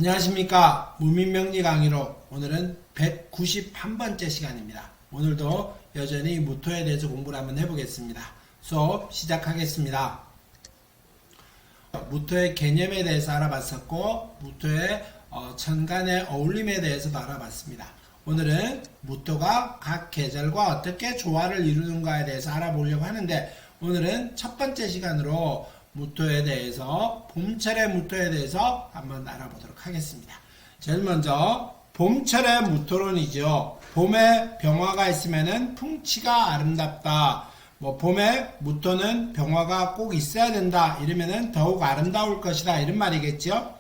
안녕하십니까. 무민명리 강의로 오늘은 191번째 시간입니다. 오늘도 여전히 무토에 대해서 공부를 한번 해보겠습니다. 수업 시작하겠습니다. 무토의 개념에 대해서 알아봤었고 무토의 천간의 어울림에 대해서도 알아봤습니다. 오늘은 무토가 각 계절과 어떻게 조화를 이루는가에 대해서 알아보려고 하는데 오늘은 첫 번째 시간으로 무토에 대해서 봄철의 무토에 대해서 한번 알아보도록 하겠습니다. 제일 먼저 봄철의 무토론이죠. 봄에 병화가 있으면은 풍치가 아름답다. 봄에 무토는 병화가 꼭 있어야 된다. 이러면은 더욱 아름다울 것이다. 이런 말이겠죠.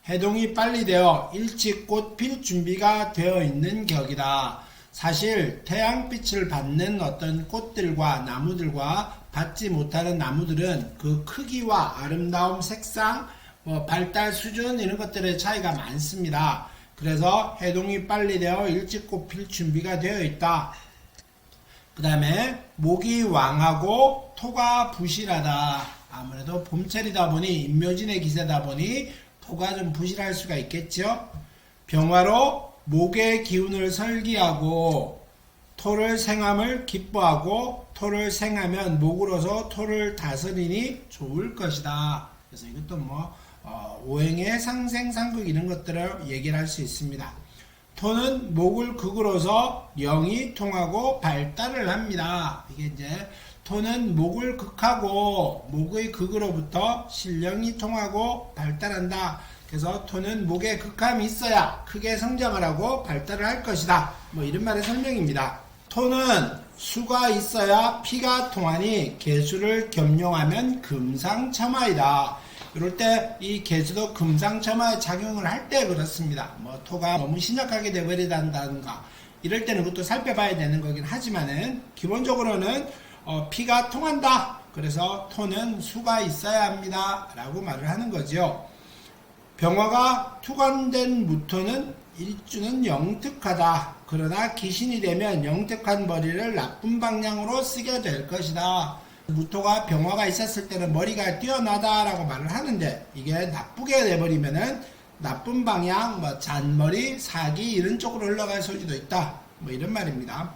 해동이 빨리 되어 일찍 꽃 필 준비가 되어 있는 격이다. 사실 태양빛을 받는 어떤 꽃들과 나무들과 받지 못하는 나무들은 그 크기와 아름다움, 색상, 발달 수준 이런 것들의 차이가 많습니다. 그래서 해동이 빨리 되어 일찍 꽃 필 준비가 되어 있다. 그 다음에 목이 왕하고 토가 부실하다. 아무래도 봄철이다 보니 임묘진의 기세다 보니 토가 좀 부실할 수가 있겠죠. 병화로 목의 기운을 설기하고 토를 생함을 기뻐하고 토를 생하면 목으로서 토를 다스리니 좋을 것이다. 그래서 이것도 오행의 상생상극 이런 것들을 얘기를 할 수 있습니다. 토는 목을 극으로서 영이 통하고 발달을 합니다. 이게 이제 토는 목을 극하고 목의 극으로부터 신령이 통하고 발달한다. 그래서 토는 목에 극함이 있어야 크게 성장을 하고 발달을 할 것이다. 이런 말의 설명입니다. 토는 수가 있어야 피가 통하니 개수를 겸용하면 금상첨화이다. 이럴 때 이 개수도 금상첨화의 작용을 할 때 그렇습니다. 토가 너무 신약하게 되버리다든가 이럴 때는 그것도 살펴봐야 되는 거긴 하지만은 기본적으로는 피가 통한다. 그래서 토는 수가 있어야 합니다. 라고 말을 하는 거죠. 병화가 투관된 무토는 일주는 영특하다. 그러나 기신이 되면 영특한 머리를 나쁜 방향으로 쓰게 될 것이다. 무토가 병화가 있었을 때는 머리가 뛰어나다라고 말을 하는데 이게 나쁘게 돼버리면은 나쁜 방향, 잔머리, 사기 이런 쪽으로 흘러갈 소지도 있다. 이런 말입니다.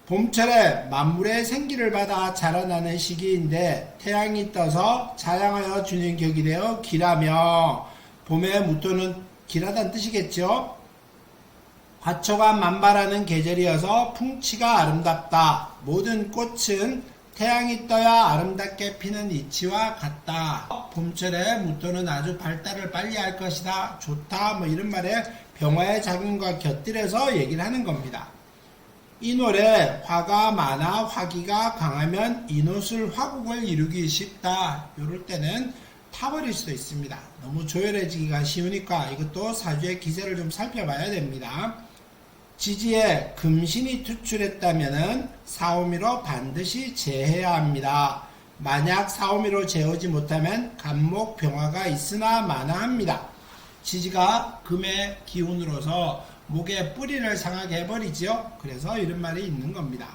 봄철에 만물의 생기를 받아 자라나는 시기인데 태양이 떠서 자양하여 주는 격이 되어 기라며 봄의 무토는 길하다는 뜻이겠죠. 화초가 만발하는 계절이어서 풍치가 아름답다. 모든 꽃은 태양이 떠야 아름답게 피는 이치와 같다. 봄철에 무토는 아주 발달을 빨리 할 것이다. 좋다. 이런 말에 병화의 작용과 곁들여서 얘기를 하는 겁니다. 이 노래 화가 많아 화기가 강하면 이노술 화국을 이루기 쉽다. 이럴 때는 타버릴 수도 있습니다. 너무 조열해지기가 쉬우니까 이것도 사주의 기세를 좀 살펴봐야 됩니다. 지지에 금신이 투출했다면 사오미로 반드시 제해야 합니다. 만약 사오미로 제어지 못하면 간목 병화가 있으나 마나합니다. 지지가 금의 기운으로서 목의 뿌리를 상하게 해버리죠. 그래서 이런 말이 있는 겁니다.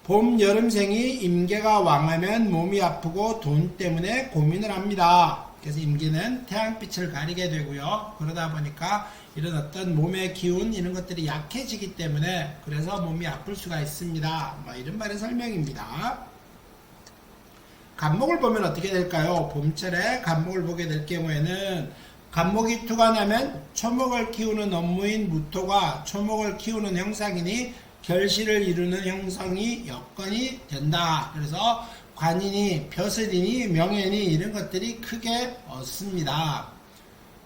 봄, 여름생이 임계가 왕하면 몸이 아프고 돈 때문에 고민을 합니다. 그래서 임계는 태양빛을 가리게 되고요. 그러다 보니까 이런 어떤 몸의 기운 이런 것들이 약해지기 때문에 그래서 몸이 아플 수가 있습니다. 이런 말의 설명입니다. 간목을 보면 어떻게 될까요? 봄철에 간목을 보게 될 경우에는 간목이 투관하면 초목을 키우는 업무인 무토가 초목을 키우는 형상이니 결실을 이루는 형성이 여건이 된다. 그래서 관인이, 벼슬이니, 명예니 이런 것들이 크게 얻습니다.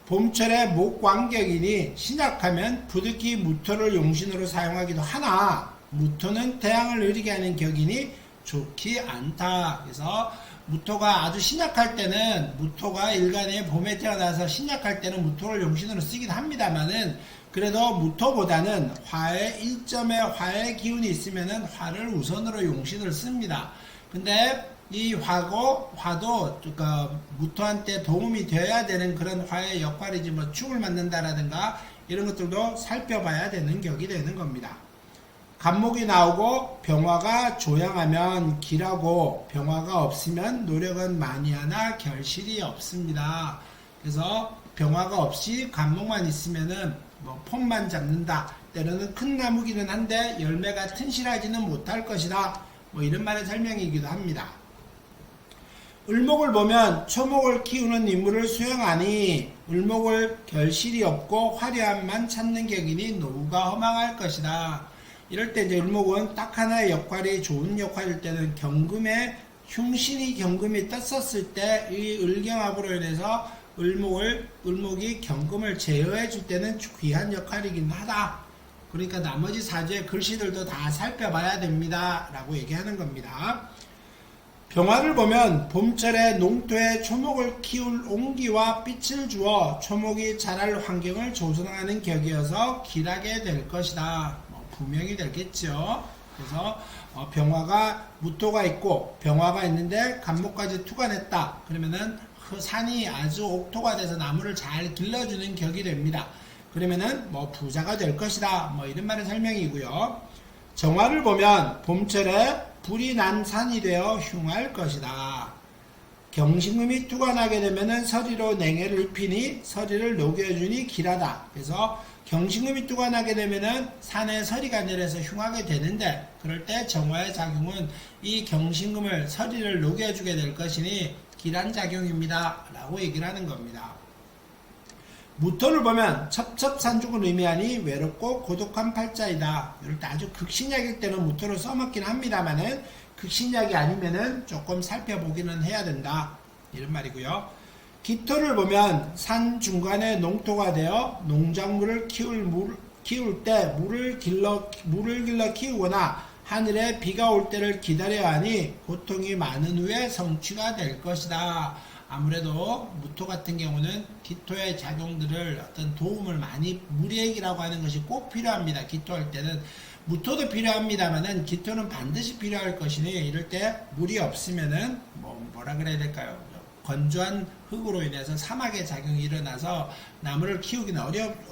봄철에 목광격이니 신약하면 부득이 무토를 용신으로 사용하기도 하나 무토는 태양을 느리게 하는 격이니 좋지 않다. 그래서 무토가 아주 신약할 때는 무토가 일간에 봄에 태어나서 신약할 때는 무토를 용신으로 쓰긴 합니다만은 그래도 무토보다는 화의 1점의 화의 기운이 있으면은 화를 우선으로 용신을 씁니다. 근데 이 화도 무토한테 도움이 되어야 되는 그런 화의 역할이지 축을 만든다라든가 이런 것들도 살펴봐야 되는 격이 되는 겁니다. 간목이 나오고 병화가 조양하면 길하고 병화가 없으면 노력은 많이 하나 결실이 없습니다. 그래서 병화가 없이 간목만 있으면은 뭐 폼만 잡는다. 때로는 큰 나무기는 한데 열매가 튼실하지는 못할 것이다. 뭐 이런 말의 설명이기도 합니다. 을목을 보면 초목을 키우는 임무를 수행하니 을목을 결실이 없고 화려함만 찾는 격이니 노후가 허망할 것이다. 이럴 때 이제 을목은 딱 하나의 역할이 좋은 역할일 때는 경금에 흉신이 경금이 떴었을 때 이 을경합으로 인해서 을목이 경금을 제어해 줄 때는 귀한 역할이긴 하다. 그러니까 나머지 사주의 글씨들도 다 살펴봐야 됩니다. 라고 얘기하는 겁니다. 병화를 보면 봄철에 농토에 초목을 키울 온기와 빛을 주어 초목이 자랄 환경을 조성하는 격이어서 길하게 될 것이다. 분명히 되겠죠. 그래서 병화가 무토가 있고 병화가 있는데 간목까지 투관했다. 그러면은 그 산이 아주 옥토가 돼서 나무를 잘 길러주는 격이 됩니다. 그러면은 뭐 부자가 될 것이다. 뭐 이런 말의 설명이고요. 정화를 보면 봄철에 불이 난 산이 되어 흉할 것이다. 경신금이 투관하게 되면은 서리로 냉해를 입히니 서리를 녹여주니 길하다. 그래서 경신금이 투관하게 되면은 산에 서리가 내려서 흉하게 되는데 그럴 때 정화의 작용은 이 경신금을 서리를 녹여주게 될 것이니 길한 작용입니다. 라고 얘기를 하는 겁니다. 무토를 보면 첩첩산중을 의미하니 외롭고 고독한 팔자이다. 이럴 때 아주 극신약일 때는 무토를 써먹긴 합니다만은 극신약이 아니면은 조금 살펴보기는 해야 된다. 이런 말이고요. 기토를 보면 산 중간에 농토가 되어 농작물을 키울 때 물을 길러 키우거나 하늘에 비가 올 때를 기다려야 하니 고통이 많은 후에 성취가 될 것이다. 아무래도 무토 같은 경우는 기토의 작용들을 어떤 도움을 많이 무리액이라고 하는 것이 꼭 필요합니다. 기토할 때는 무토도 필요합니다만은 기토는 반드시 필요할 것이니 이럴 때 물이 없으면은 뭐라 그래야 될까요? 건조한 흙으로 인해서 사막의 작용이 일어나서 나무를 키우기는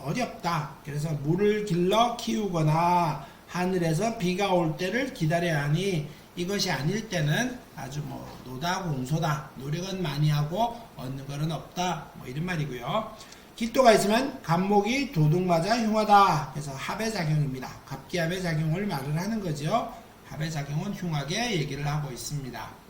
어렵다. 그래서 물을 길러 키우거나 하늘에서 비가 올 때를 기다려야 하니 이것이 아닐 때는 아주 노다 공소다. 노력은 많이 하고 얻는 것은 없다. 이런 말이고요. 기토가 있으면 간목이 도둑맞아 흉하다. 그래서 합의 작용입니다. 갑기합의 작용을 말을 하는 거죠. 합의 작용은 흉하게 얘기를 하고 있습니다.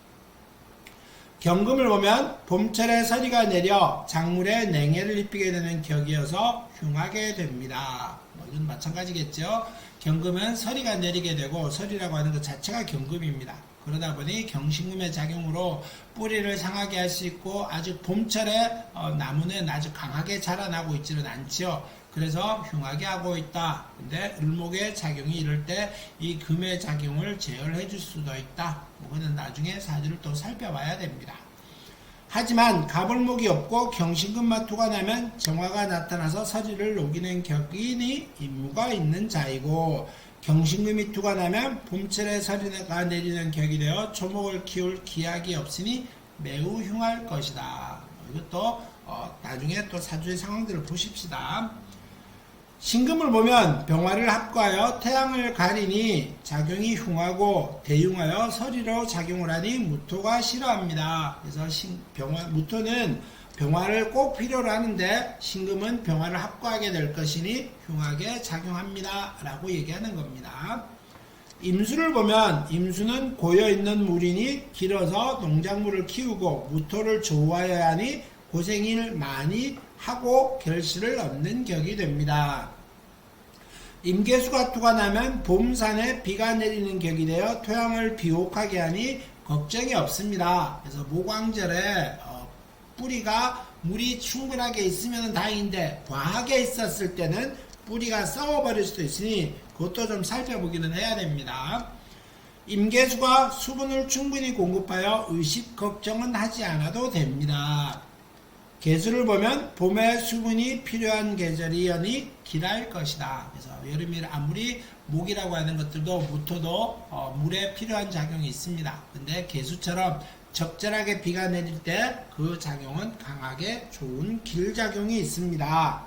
경금을 보면 봄철에 서리가 내려 작물에 냉해를 입히게 되는 격이어서 흉하게 됩니다. 이건 마찬가지겠죠. 경금은 서리가 내리게 되고 서리라고 하는 것 자체가 경금입니다. 그러다 보니 경신금의 작용으로 뿌리를 상하게 할 수 있고 아주 봄철에 나무는 아주 강하게 자라나고 있지는 않죠. 그래서 흉하게 하고 있다. 근데 을목의 작용이 이럴 때 이 금의 작용을 제어해 줄 수도 있다. 그거는 나중에 사주를 또 살펴봐야 됩니다. 하지만 갑을목이 없고 경신금만 투관하면 정화가 나타나서 서리를 녹이는 격이니 임무가 있는 자이고 경신금이 투관하면 봄철에 서리가 내리는 격이 되어 초목을 키울 기약이 없으니 매우 흉할 것이다. 이것도 나중에 또 사주의 상황들을 보십시다. 신금을 보면 병화를 합과하여 태양을 가리니 작용이 흉하고 대흉하여 서리로 작용을 하니 무토가 싫어합니다. 그래서 무토는 병화를 꼭 필요로 하는데 신금은 병화를 합과하게 될 것이니 흉하게 작용합니다. 라고 얘기하는 겁니다. 임수를 보면 임수는 고여있는 물이니 길어서 농작물을 키우고 무토를 좋아해야 하니 고생을 많이 하고 결실을 얻는 격이 됩니다. 임계수가 투관하면 봄산에 비가 내리는 격이 되어 토양을 비옥하게 하니 걱정이 없습니다. 그래서 모광절에 뿌리가 물이 충분하게 있으면 다행인데 과하게 있었을 때는 뿌리가 썩어버릴 수도 있으니 그것도 좀 살펴보기는 해야 됩니다. 임계수가 수분을 충분히 공급하여 의식 걱정은 하지 않아도 됩니다. 계수를 보면 봄에 수분이 필요한 계절이여니 길할 것이다. 그래서 여름이 아무리 목이라고 하는 것들도 무토도 물에 필요한 작용이 있습니다. 근데 계수처럼 적절하게 비가 내릴 때 그 작용은 강하게 좋은 길작용이 있습니다.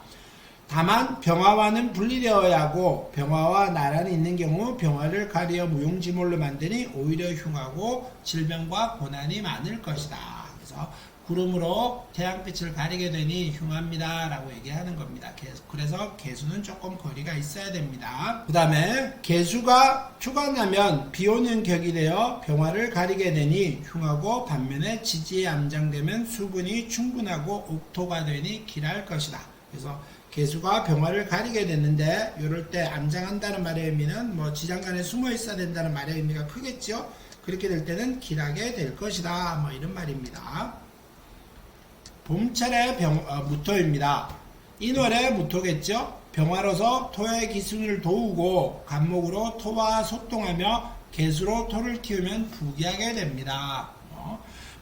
다만 병화와는 분리되어야 하고 병화와 나란히 있는 경우 병화를 가리어 무용지물로 만드니 오히려 흉하고 질병과 고난이 많을 것이다. 그래서 그래서 구름으로 태양빛을 가리게 되니 흉합니다 라고 얘기하는 겁니다. 그래서 개수는 조금 거리가 있어야 됩니다. 그 다음에 개수가 투가 나면 비오는 격이 되어 병화를 가리게 되니 흉하고 반면에 지지에 암장되면 수분이 충분하고 옥토가 되니 길할 것이다. 그래서 개수가 병화를 가리게 됐는데 이럴 때 암장한다는 말의 의미는 뭐 지장간에 숨어 있어야 된다는 말의 의미가 크겠죠. 그렇게 될 때는 길하게 될 것이다. 뭐 이런 말입니다. 봄철의 무토입니다. 인월의 무토겠죠. 병화로서 토의 기승을 도우고 간목으로 토와 소통하며 개수로 토를 키우면 부귀하게 됩니다.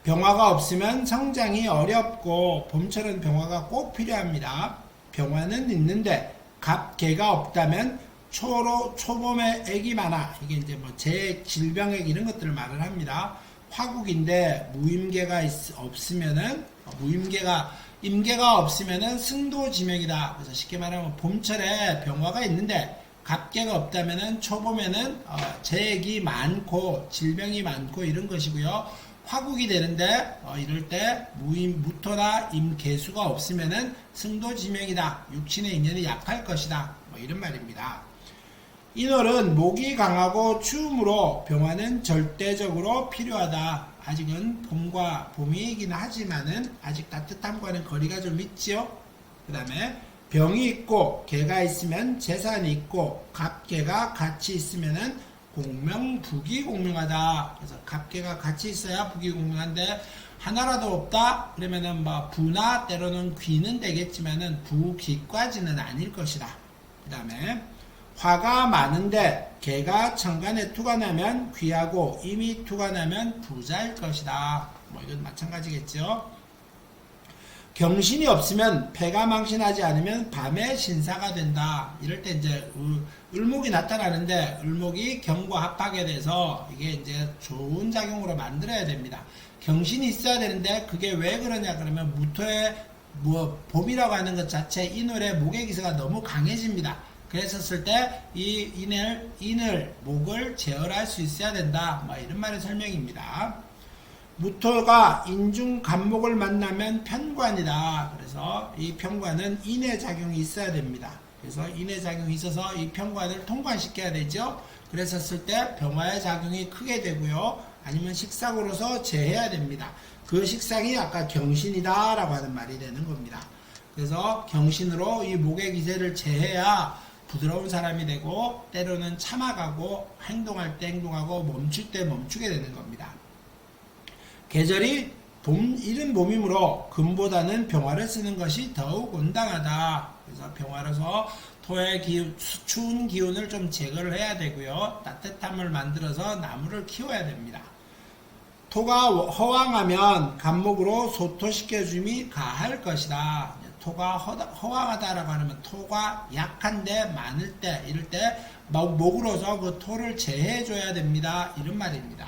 병화가 없으면 성장이 어렵고 봄철은 병화가 꼭 필요합니다. 병화는 있는데 갑개가 없다면 초봄에 액이 많아. 이게 이제 뭐 질병액 이런 것들을 말을 합니다. 화국인데 무임계가 없으면은 임계가 없으면은 승도지명이다. 그래서 쉽게 말하면 봄철에 병화가 있는데 갑계가 없다면은 초봄에는 재액이 많고 질병이 많고 이런 것이고요. 화국이 되는데 이럴 때 무토나 임계수가 없으면은 승도지명이다. 육친의 인연이 약할 것이다. 뭐 이런 말입니다. 인월은 목이 강하고 추움으로 병화는 절대적으로 필요하다. 아직은 봄이긴 하지만은 아직 따뜻함과는 거리가 좀 있지요. 그 다음에 병이 있고 개가 있으면 재산이 있고 갑개가 같이 있으면은 부귀공명하다. 그래서 갑개가 같이 있어야 부귀공명한데 하나라도 없다 그러면은 뭐 부나 때로는 귀는 되겠지만은 부귀까지는 아닐 것이다. 그 다음에 화가 많은데 개가 천간에 투가 나면 귀하고 임이 투가 나면 부자일 것이다. 뭐 이건 마찬가지겠죠. 경신이 없으면 패가 망신하지 않으면 밤에 신사가 된다. 이럴 때 이제 을목이 나타나는데 을목이 경과 합하게 돼서 이게 이제 좋은 작용으로 만들어야 됩니다. 경신이 있어야 되는데 그게 왜 그러냐 그러면 무토의 봄이라고 하는 것 자체 인월의 목의 기세가 너무 강해집니다. 그랬었을 때 이 인을 목을 제어할 수 있어야 된다. 뭐 이런 말의 설명입니다. 무토가 인중 간목을 만나면 편관이다. 그래서 이 편관은 인의 작용이 있어야 됩니다. 그래서 인의 작용이 있어서 이 편관을 통관시켜야 되죠. 그랬었을 때 병화의 작용이 크게 되고요. 아니면 식상으로서 제해야 됩니다. 그 식상이 아까 경신이다 라고 하는 말이 되는 겁니다. 그래서 경신으로 이 목의 기세를 제해야 부드러운 사람이 되고 때로는 참아가고 행동할 때 행동하고 멈출 때 멈추게 되는 겁니다. 계절이 이른 봄이므로 금보다는 병화를 쓰는 것이 더욱 온당하다. 그래서 병화로서 토의 추운 기운을 좀 제거를 해야 되고요. 따뜻함을 만들어서 나무를 키워야 됩니다. 토가 허황하면 간목으로 소토시켜줌이 가할 것이다. 토가 허황하다라고 하면 토가 약한데 많을 때 이럴 때 목으로서 그 토를 제해줘야 됩니다. 이런 말입니다.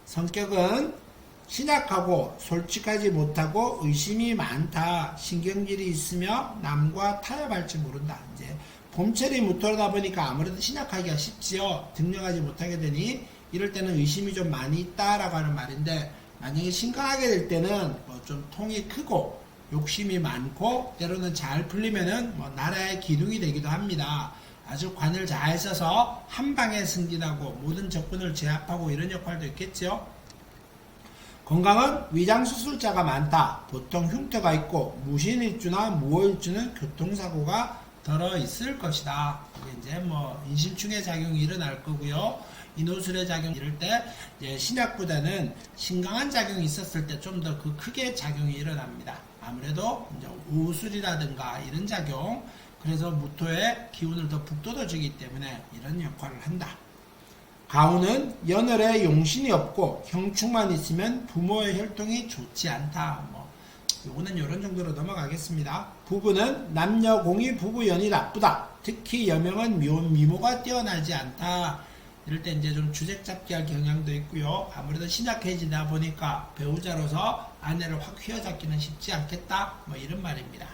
성격은 신약하고 솔직하지 못하고 의심이 많다. 신경질이 있으며 남과 타협할 줄 모른다. 이제 봄철이 무토다 보니까 아무래도 신약하기가 쉽지요. 등령하지 못하게 되니 이럴 때는 의심이 좀 많이 있다라고 하는 말인데 만약에 심각하게 될 때는 좀 통이 크고 욕심이 많고 때로는 잘 풀리면은 나라의 기둥이 되기도 합니다. 아주 관을 잘 써서 한 방에 승진하고 모든 적군을 제압하고 이런 역할도 있겠죠. 건강은 위장수술자가 많다. 보통 흉터가 있고 무신일주나 무호일주는 교통사고가 덜어 있을 것이다. 이게 이제 인신충의 작용이 일어날 거고요. 인호술의 작용 이럴 때 이제 신약보다는 신강한 작용이 있었을 때 좀 더 그 크게 작용이 일어납니다. 아무래도 이제 우술이라든가 이런 작용, 그래서 무토의 기운을 더 북돋아주기 때문에 이런 역할을 한다. 가운은 연월에 용신이 없고 형축만 있으면 부모의 혈통이 좋지 않다. 요거는 이런 정도로 넘어가겠습니다. 부부는 남녀 공이 부부연이 나쁘다. 특히 여명은 미모가 뛰어나지 않다. 이럴 때 이제 좀 주책 잡기 할 경향도 있고요. 아무래도 신약해지다 보니까 배우자로서 아내를 확 휘어잡기는 쉽지 않겠다. 이런 말입니다.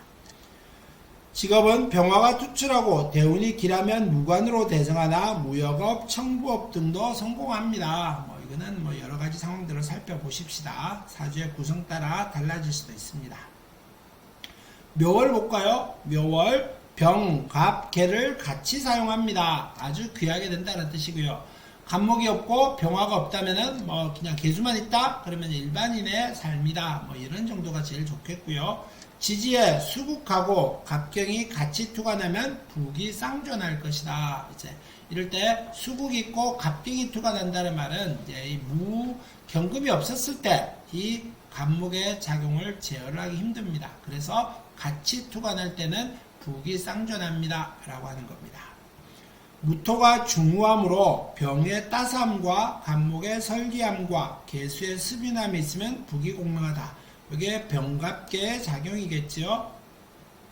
직업은 병화가 투출하고 대운이 길하면 무관으로 대성하나 무역업, 청부업 등도 성공합니다. 이거는 뭐 여러 가지 상황들을 살펴보십시다. 사주의 구성 따라 달라질 수도 있습니다. 묘월 볼까요? 묘월 병, 갑, 개를 같이 사용합니다. 아주 귀하게 된다는 뜻이고요. 갑목이 없고 병화가 없다면은 뭐 그냥 개수만 있다? 그러면 일반인의 삶이다. 뭐 이런 정도가 제일 좋겠고요. 지지에 수국하고 갑경이 같이 투관하면 북이 쌍존할 것이다. 이제 이럴 때 수국이 있고 갑경이 투관한다는 말은 이제 이 경금이 없었을 때 이 갑목의 작용을 제어를 하기 힘듭니다. 그래서 같이 투관할 때는 북이 쌍존합니다. 라고 하는 겁니다. 무토가 중후함으로 병의 따스함과 갑목의 설기함과 개수의 습윤함이 있으면 북이 공명하다. 이게 병갑계의 작용이겠죠.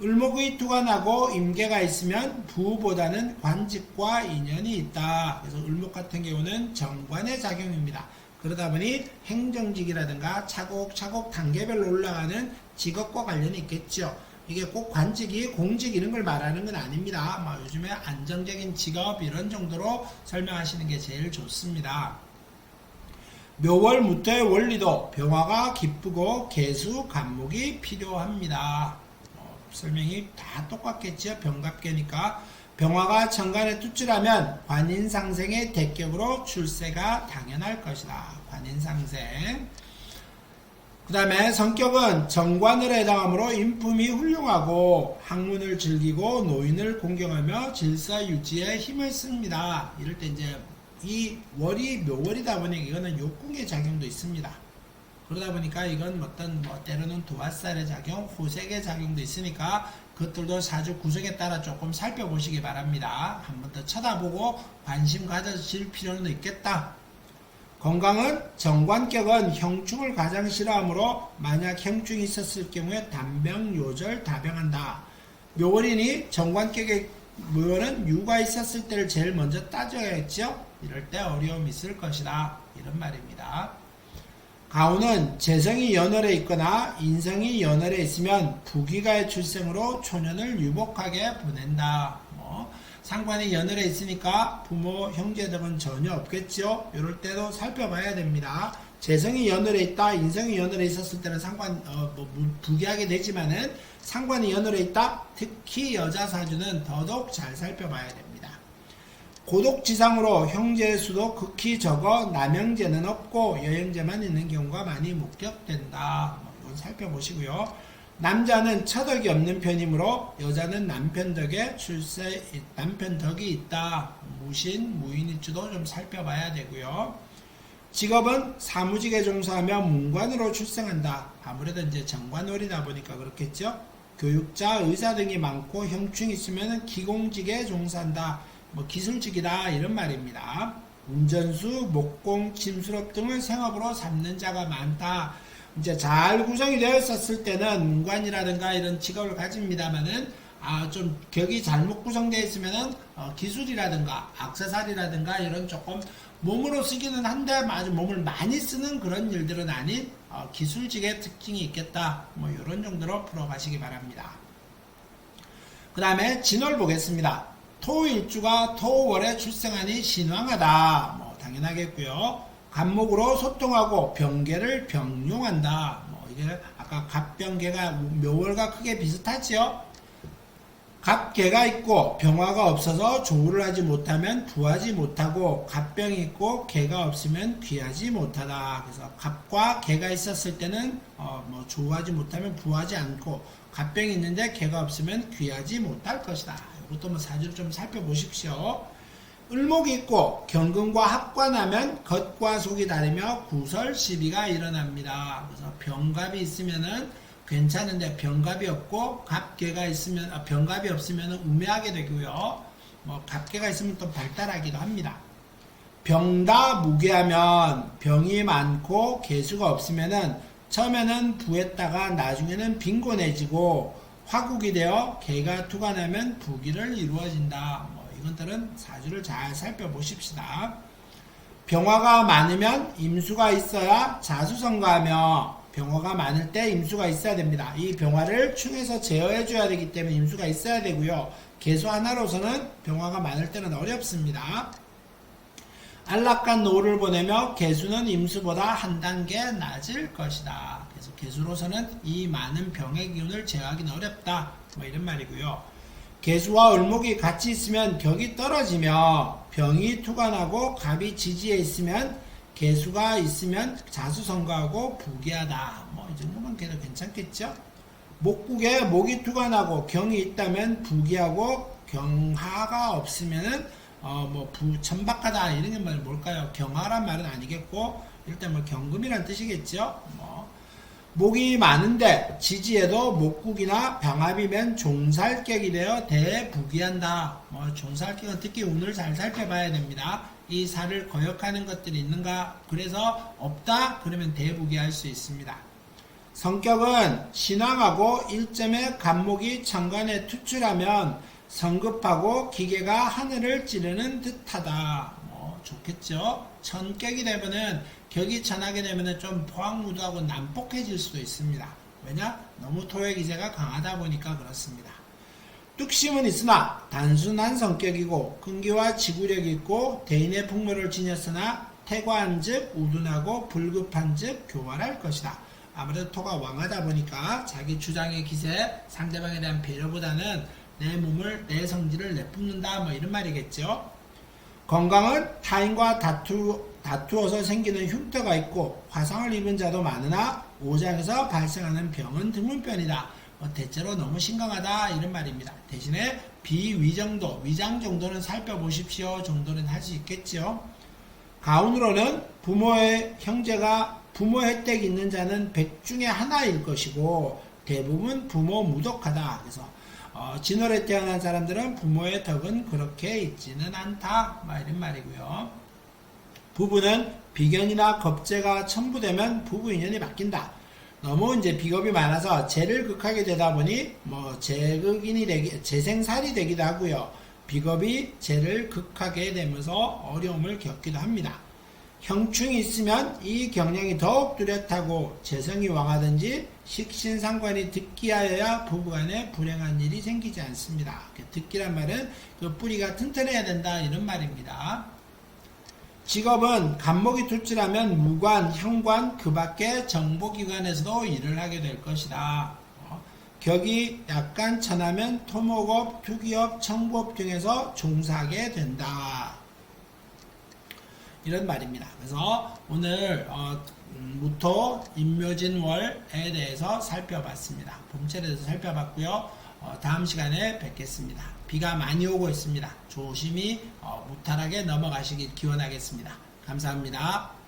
을목의 투관하고 임계가 있으면 부보다는 관직과 인연이 있다. 그래서 을목 같은 경우는 정관의 작용입니다. 그러다 보니 행정직이라든가 차곡차곡 단계별로 올라가는 직업과 관련이 있겠죠. 이게 꼭 관직이 공직 이런 걸 말하는 건 아닙니다. 뭐 요즘에 안정적인 직업 이런 정도로 설명하시는 게 제일 좋습니다. 묘월 무토의 원리도 병화가 기쁘고 개수 간목이 필요합니다. 설명이 다 똑같겠죠. 병갑계니까 병화가 정관에 뚜출하면 관인상생의 대격으로 출세가 당연할 것이다. 관인상생. 그 다음에 성격은 정관을 해당하므로 인품이 훌륭하고 학문을 즐기고 노인을 공경하며 질서 유지에 힘을 씁니다. 이럴 때 이제 이 월이 묘월이다 보니 이거는 욕궁의 작용도 있습니다. 그러다 보니까 이건 어떤 때로는 도화살의 작용, 호색의 작용도 있으니까 그것들도 사주 구성에 따라 조금 살펴보시기 바랍니다. 한 번 더 쳐다보고 관심 가져질 필요는 있겠다. 건강은 정관격은 형충을 가장 싫어하므로 만약 형충이 있었을 경우에 단병요절 다병한다. 묘월이니 정관격의 묘월은 유가 있었을 때를 제일 먼저 따져야겠죠. 이럴 때 어려움이 있을 것이다. 이런 말입니다. 가운은 재성이 연월에 있거나 인성이 연월에 있으면 부귀가의 출생으로 초년을 유복하게 보낸다. 상관이 연월에 있으니까 부모, 형제 등은 전혀 없겠죠. 이럴 때도 살펴봐야 됩니다. 재성이 연월에 있다, 인성이 연월에 있었을 때는 부귀하게 되지만은 상관이 연월에 있다, 특히 여자 사주는 더더욱 잘 살펴봐야 됩니다. 고독지상으로 형제의 수도 극히 적어 남형제는 없고 여형제만 있는 경우가 많이 목격된다. 이건 살펴보시고요. 남자는 처덕이 없는 편이므로 여자는 남편 덕에 남편 덕이 있다. 무신, 무인일주도 좀 살펴봐야 되고요. 직업은 사무직에 종사하며 문관으로 출생한다. 아무래도 이제 정관월이다 보니까 그렇겠죠. 교육자, 의사 등이 많고 형충이 있으면 기공직에 종사한다. 기술직이다 이런 말입니다. 운전수, 목공, 침수업 등을 생업으로 삼는 자가 많다. 이제 잘 구성이 되어 있었을 때는 문관이라든가 이런 직업을 가집니다만은 좀 격이 잘못 구성되어 있으면은 기술이라든가 액세서리라든가 이런 조금 몸으로 쓰기는 한데 아주 몸을 많이 쓰는 그런 일들은 아닌 기술직의 특징이 있겠다. 이런 정도로 풀어가시기 바랍니다. 그 다음에 진월 보겠습니다. 토일주가 토월에 출생하니 신왕하다. 당연하겠고요. 갑목으로 소통하고 병계를 병용한다. 이게 아까 갑병계가 묘월과 크게 비슷하지요. 갑계가 있고 병화가 없어서 조우를 하지 못하면 부하지 못하고 갑병이 있고 계가 없으면 귀하지 못하다. 그래서 갑과 계가 있었을 때는 조우하지 못하면 부하지 않고 갑병이 있는데 계가 없으면 귀하지 못할 것이다. 이것도 사주를 좀 살펴보십시오. 을목이 있고 경금과 합관하면 겉과 속이 다르며 구설 시비가 일어납니다. 그래서 병갑이 있으면은 괜찮은데 병갑이 없고 갑계가 있으면 병갑이 없으면 우매하게 되고요. 갑계가 있으면 또 발달하기도 합니다. 병다 무계하면 병이 많고 개수가 없으면은 처음에는 부했다가 나중에는 빈곤해지고 화국이 되어 개가 투관하면 부귀를 이루어진다. 이것들은 사주를 잘 살펴보십시다. 병화가 많으면 임수가 있어야 자수성가하며 병화가 많을 때 임수가 있어야 됩니다. 이 병화를 충에서 제어해 줘야 되기 때문에 임수가 있어야 되고요. 개수 하나로서는 병화가 많을 때는 어렵습니다. 안락한 노를 보내며 개수는 임수보다 한 단계 낮을 것이다. 그래서 개수로서는 이 많은 병의 기운을 제어하기는 어렵다. 뭐 이런 말이고요. 개수와 을목이 같이 있으면 격이 떨어지며 병이 투관하고 갑이 지지에 있으면 개수가 있으면 자수성가하고 부귀하다. 뭐 이 정도만 해도 괜찮겠죠? 목국에 목이 투관하고 경이 있다면 부귀하고 경하가 없으면은 천박하다 이런 게 뭘까요? 경하란 말은 아니겠고 일단 경금이란 뜻이겠죠. 목이 많은데 지지에도 목국이나 병합이면 종살격이 되어 대부귀한다. 종살격은 특히 운을 잘 살펴봐야 됩니다. 이 살을 거역하는 것들이 있는가? 그래서 없다? 그러면 대부귀할 수 있습니다. 성격은 신왕하고 일점의 간목이 천간에 투출하면 성급하고 기계가 하늘을 찌르는 듯하다. 좋겠죠. 천격이 되면은 격이 천하게 되면은 좀 포항무도하고 난폭해질 수도 있습니다. 왜냐? 너무 토의 기세가 강하다 보니까 그렇습니다. 뚝심은 있으나 단순한 성격이고 끈기와 지구력이 있고 대인의 풍모를 지녔으나 태과한즉 우둔하고 불급한즉 교활할 것이다. 아무래도 토가 왕하다 보니까 자기 주장의 기세, 상대방에 대한 배려보다는 내 몸을, 내 성질을 내뿜는다 뭐 이런 말이겠죠. 건강은 타인과 다투어서 생기는 흉터가 있고 화상을 입은 자도 많으나 오장에서 발생하는 병은 드문 편이다. 대체로 너무 심각하다 이런 말입니다. 대신에 비위정도, 위장 정도는 살펴보십시오 정도는 할 수 있겠죠. 가운으로는 부모의 혜택이 있는 자는 100 중에 하나일 것이고 대부분 부모 무덕하다. 그래서 진월에 태어난 사람들은 부모의 덕은 그렇게 있지는 않다. 이런 말이고요. 부부는 비견이나 겁재가 첨부되면 부부 인연이 바뀐다. 너무 이제 비겁이 많아서 재를 극하게 되다 보니 재생살이 되기도 하고요. 비겁이 재를 극하게 되면서 어려움을 겪기도 합니다. 형충이 있으면 이 경량이 더욱 뚜렷하고 재성이 왕하든지 식신상관이 득기하여야 부부간에 불행한 일이 생기지 않습니다. 득기란 말은 그 뿌리가 튼튼해야 된다 이런 말입니다. 직업은 간목이 투출하면 무관, 현관, 그 밖에 정보기관에서도 일을 하게 될 것이다. 격이 약간 천하면 토목업, 투기업, 청부업 등에서 종사하게 된다. 이런 말입니다. 그래서 오늘 무토, 임묘진월에 대해서 살펴봤습니다. 봄철에 대해서 살펴봤고요. 다음 시간에 뵙겠습니다. 비가 많이 오고 있습니다. 조심히 무탈하게 넘어가시길 기원하겠습니다. 감사합니다.